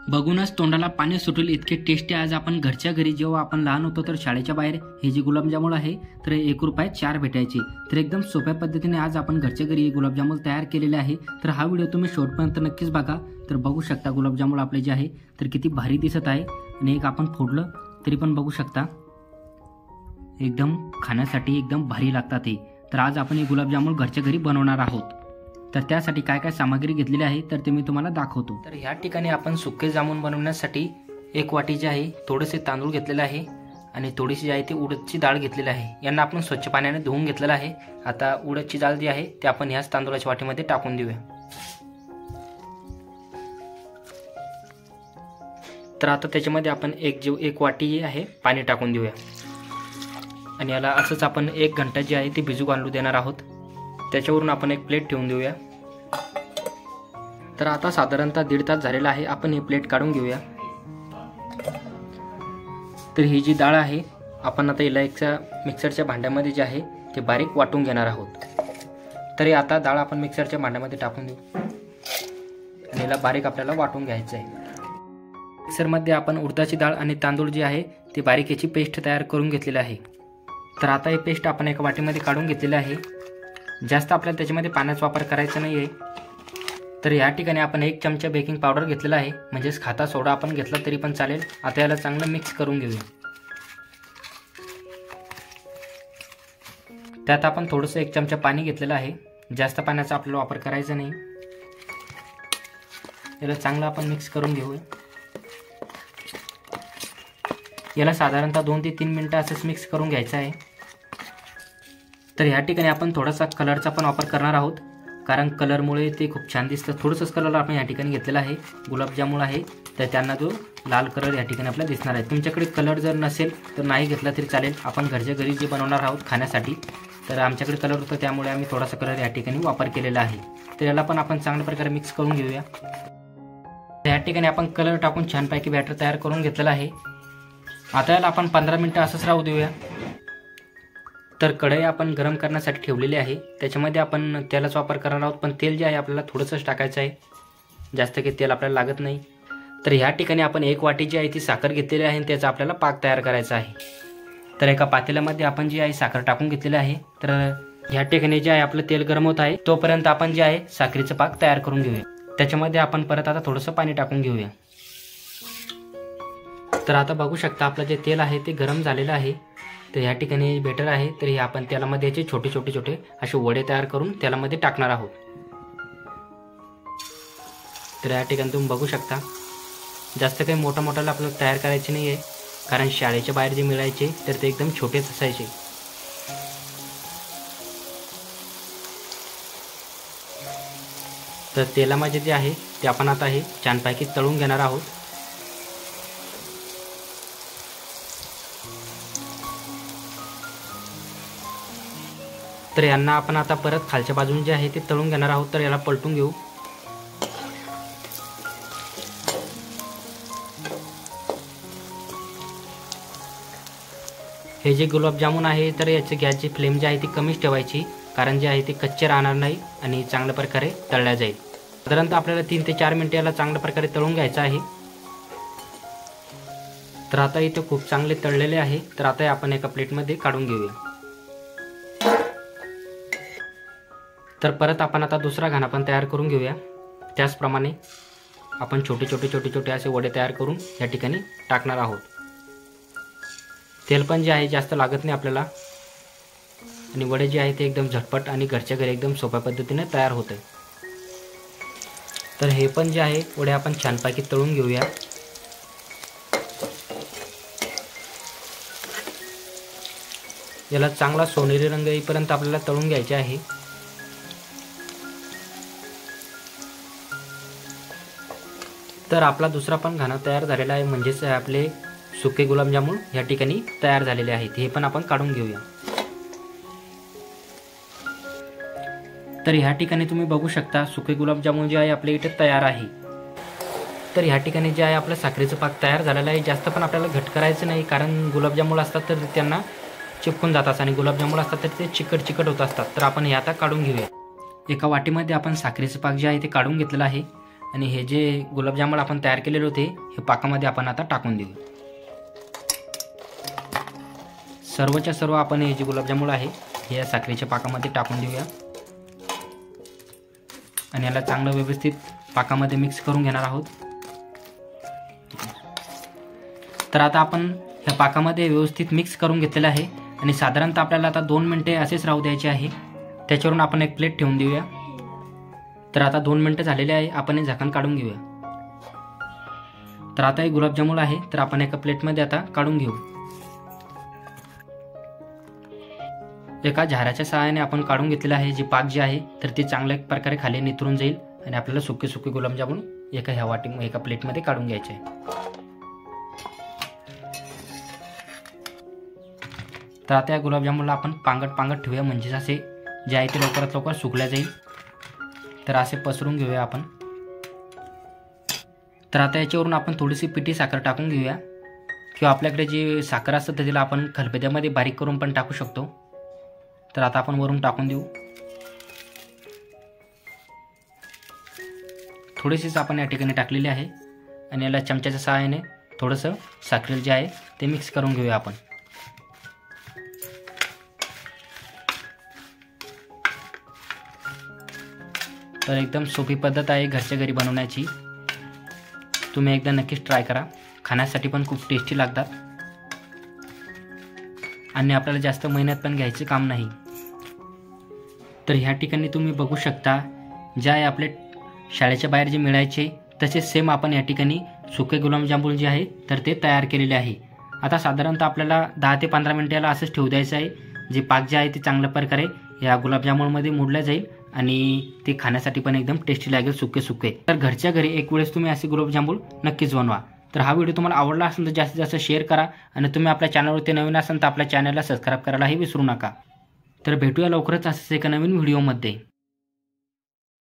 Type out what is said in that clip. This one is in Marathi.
बघूनच तोंडाला पाणी सुटेल इतके टेस्टी आज आपण घरच्या घरी जेव्हा आपण लहान होतो तर शाळेच्या बाहेर हे जे गुलाबजामुन आहे तर 1 रुपयात 4 भेटायचे। तर एकदम सोप्या पद्धतीने आज आपण घरच्या घरी हे गुलाबजामुन तयार केलेले आहे। तर हा व्हिडिओ तुम्ही शेवटपर्यंत नक्कीच बघा। तर बघू शकता गुलाबजामुन आपले जे आहे तर किती भारी दिसत आहे आणि एक आपण फोडलं तरी पण बघू शकता एकदम खाण्यासाठी एकदम भारी लागतात हे। तर आज आपण हे गुलाबजामुन घरच्या घरी बनवणार आहोत। तर त्यासाठी काय काय सामग्री घेतलेली आहे तर ते मी तुम्हाला दाखवतो। तर ह्या ठिकाणी आपण सुके जामुन बनवण्यासाठी 1 वाटी जे आहे थोडेसे तांदूळ घेतलेले आहे आणि थोडीशी जी आहे ती उडदची डाळ घेतलेली आहे। यांना आपण स्वच्छ पाण्याने धुवून घेतलेलं आहे। आता उडदची डाळ जी आहे ती आपण ह्याच तांदूळाच्या वाटीमध्ये टाकून देऊया। तर आता त्याच्यामध्ये आपण एक वाटी आहे पाणी टाकून देऊया आणि याला असंच आपण 1 घंटा जी आहे ती भिजू घालू देणार आहोत। त्याच्यावरून आपण एक प्लेट ठेवून देऊया। तर आता साधारणतः 1.5 तास झालेला आहे। आपण ही प्लेट काढून घेऊया। तर ही जी डाळ आहे आपण आता हिला मिक्सरच्या भांड्यामध्ये जे आहे ते बारीक वाटून घेणार आहोत। तरी आता डाळ आपण मिक्सरच्या भांड्यामध्ये टाकून देऊ आणि हिला बारीक आपल्याला वाटून घ्यायचं आहे। मिक्सरमध्ये आपण उडदाची डाळ आणि तांदूळ जे आहे ते बारीक याची पेस्ट तयार करून घेतलेली आहे। तर आता ही पेस्ट आपण एका वाटीमध्ये काढून घेतलेली आहे। जास्त आपल्याला त्याच्यामध्ये पाण्याचा वापर करायचा नाही आहे। तर या ठिकाणी आपण 1 चमचा बेकिंग पावडर घेतलेला आहे, म्हणजेच खाता सोडा आपण घेतला तरी पण चालेल। आता याला चांगलं मिक्स करून घेऊया। त्यात आपण थोडंसं 1 चमचा पाणी घेतलेलं आहे। जास्त पाण्याचा आपल्याला वापर करायचा नाही। याला चांगलं आपण मिक्स करून घेऊया। याला साधारणतः 2 ते 3 मिनिटं असंच मिक्स करून घ्यायचं आहे। तर ह्या ठिकाणी आपण थोडासा कलरचा पण वापर करणार आहोत, कारण कलरमुळे ते खूप छान दिसतं। थोडंसंच कलर आपण या ठिकाणी घेतलेला आहे। गुलाबजामुन आहे तर त्यांना जो लाल कलर या ठिकाणी आपल्याला दिसणार आहे। तुमच्याकडे कलर जर नसेल तर नाही घेतला तरी चालेल। आपण घरच्या घरी जे बनवणार आहोत खाण्यासाठी, तर आमच्याकडे कलर होता त्यामुळे आम्ही थोडासा कलर या ठिकाणी वापर केलेला आहे। तर याला पण आपण चांगल्या प्रकारे मिक्स करून घेऊया। या ठिकाणी आपण कलर टाकून छानपैकी बॅटर तयार करून घेतलेला आहे। आता याला आपण 15 मिनिटं असंच राहू देऊया। तर कढई आपण गरम करण्यासाठी ठेवलेली आहे, त्याच्यामध्ये आपण तेलाचा वापर करणार आहोत, पण तेल जे आहे आपल्याला थोडंसंच टाकायचं आहे, जास्त काही तेल आपल्याला लागत नाही। तर ह्या ठिकाणी आपण 1 वाटी जी आहे ती साखर घेतलेली आहे आणि त्याचा आपल्याला पाक तयार करायचा आहे। तर एका पातेल्यामध्ये आपण जी आहे साखर टाकून घेतलेली आहे। तर ह्या ठिकाणी जे आहे आपलं तेल गरम होत आहे तोपर्यंत आपण जे आहे साखरेचं पाक तयार करून घेऊया। त्याच्यामध्ये आपण परत आता थोडंसं पाणी टाकून घेऊया। तर आता बघू शकता आपलं जे तेल आहे ते गरम झालेलं आहे। तर ह्या ठिकाणी बेटर आहे, तर हे आपण तेलामध्ये याचे छोटे छोटे असे वडे तयार करून तेलामध्ये टाकणार आहोत। तर या ठिकाणी तुम्ही बघू शकता जास्त काही मोठा आपल्याला तयार करायचे नाही आहे, कारण शाळेच्या बाहेर जे मिळायचे तर ते एकदम छोटेच असायचे। तर तेलामध्ये जे आहे ते आपण आता हे छानपैकी तळून घेणार आहोत। तर यांना आपण आता परत खालच्या बाजूने जे आहे ते तळून घेणार आहोत। तर याला पलटून घेऊ। हे जे गुलाबजामुन आहे तर याची गॅसची फ्लेम जी आहे ती कमीच ठेवायची, कारण जे आहे ते कच्चे राहणार नाही आणि चांगल्या प्रकारे तळल्या जाईल। साधारणतः आपल्याला 3 ते 4 मिनिटे याला चांगल्या प्रकारे तळून घ्यायचं आहे। तर आता इथे खूप चांगले तळलेले आहे। तर आता आपण एका प्लेटमध्ये काढून घेऊया। तर परत आपण आता दुसरा घाणा पण तयार करून घेऊया। त्याचप्रमाणे आपण छोटे छोटे असे वडे तयार करून या ठिकाणी टाकणार आहोत। तेल पण जे आहे जास्त लागत नाही आपल्याला आणि वडे जे आहे ते एकदम झटपट आणि घरच्या घरी एकदम सोप्या पद्धतीने तयार होते। तर हे पण जे आहे वडे आपण छानपैकी तळून घेऊया। याला चांगला सोनेरी रंग येईपर्यंत आपल्याला तळून घ्यायचे आहे। तर आपला दुसरा पण घाणा तयार झालेला आहे, म्हणजेच आपले सुके गुलाबजामुन या ठिकाणी तयार झालेले आहेत। हे पण आपण काढून घेऊया। तर ह्या ठिकाणी तुम्ही बघू शकता सुके गुलाबजामुन जे आहे आपल्या इथे तयार आहे। तर ह्या ठिकाणी जे आहे आपलं साखरेचं पाक तयार झालेलं आहे। जास्त पण आपल्याला घट करायचं नाही, कारण गुलाबजामुन असतात तर त्यांना चिपकून जातात आणि गुलाबजामुन असतात तर ते चिकट होत असतात। तर आपण हे आता काढून घेऊया। एका वाटीमध्ये आपण साखरेचं पाक जे आहे ते काढून घेतलेलं आहे आणि हे जे गुलाबजामुन आपण तयार केलेले होते हे पाकामध्ये आपण आता टाकून देऊ. सर्वच्या सर्व आपण हे जे गुलाबजामुन आहे हे या साखरेच्या पाकामध्ये टाकून देऊया आणि याला चांगलं व्यवस्थित पाकामध्ये मिक्स करून घेणार आहोत. तर आता आपण ह्या पाकामध्ये व्यवस्थित मिक्स करून घेतलेलं आहे आणि साधारणतः आपल्याला आता 2 मिनिटे असेच राहू द्यायचे आहे. त्याच्यावरून आपण एक प्लेट ठेवून देऊया. तर आता 2 मिनिटं झालेले आहे. आपण हे झाकण काढून घेऊया. तर आता हे गुलाबजामुन आहे तर आपण एका प्लेटमध्ये आता काढून घेऊ. एका झाऱ्याच्या सहाय्याने आपण काढून घेतलेलं आहे. जे पाक जे आहे तर ते चांगल्या प्रकारे खाली निथरून जाईल आणि आपल्याला सुके सुके गुलाबजामुन एका प्लेटमध्ये काढून घ्यायचे आहे. तर आता या गुलाबजामुनला आपण पांगट ठेवूया म्हणजे असे जे आहे ते लवकरात लवकर सुकल्या जाईल. तर असे पसरून घेऊया आपण. तर आता याच्यावरून आपण थोडीशी पिठी साखर टाकून घेऊया किंवा आपल्याकडे जी साखर असते त्याला आपण खलबत्त्यामध्ये बारीक करून पण टाकू शकतो. तर आता आपण वरून टाकून देऊ. थोडीशीच आपण या ठिकाणी टाकलेली आहे आणि याला चमच्याच्या सहाय्याने थोडंसं साखरेल जे आहे ते मिक्स करून घेऊया आपण. तर एकदम सोपी पद्धत आहे घरच्या घरी बनवण्याची. तुम्ही एकदा नक्कीच ट्राय करा. खाण्यासाठी पण खूप टेस्टी लागतात आणि आपल्याला जास्त मेहनत पण घ्यायचे काम नाही. तर ह्या ठिकाणी तुम्ही बघू शकता ज्या आपले शाळेच्या बाहेर जे मिळायचे तसेच सेम आपण या ठिकाणी सुके गुलाबजामुन जे आहे तर ते तयार केलेले आहे. आता साधारणतः आपल्याला 10 ते 15 मिनिटाला असंच ठेवू द्यायचं आहे. जे पाक जे आहे ते चांगल्या प्रकारे या गुलाबजामुनमध्ये मुडलं जाईल आणि ते खाण्यासाठी पण एकदम टेस्टी लागेल सुके सुके. तर घरच्या घरी एक वेळेस तुम्ही असे गुलाबजामुन नक्कीच बनवा. तर हा व्हिडिओ तुम्हाला आवडला असेल तर जास्तीत जास्त शेअर करा आणि तुम्ही आपल्या चॅनलवरती नवीन असाल तर आपल्या चॅनलला सबस्क्राईब करायलाही विसरू नका. तर भेटूया लवकरच असेच एका नवीन व्हिडिओमध्ये.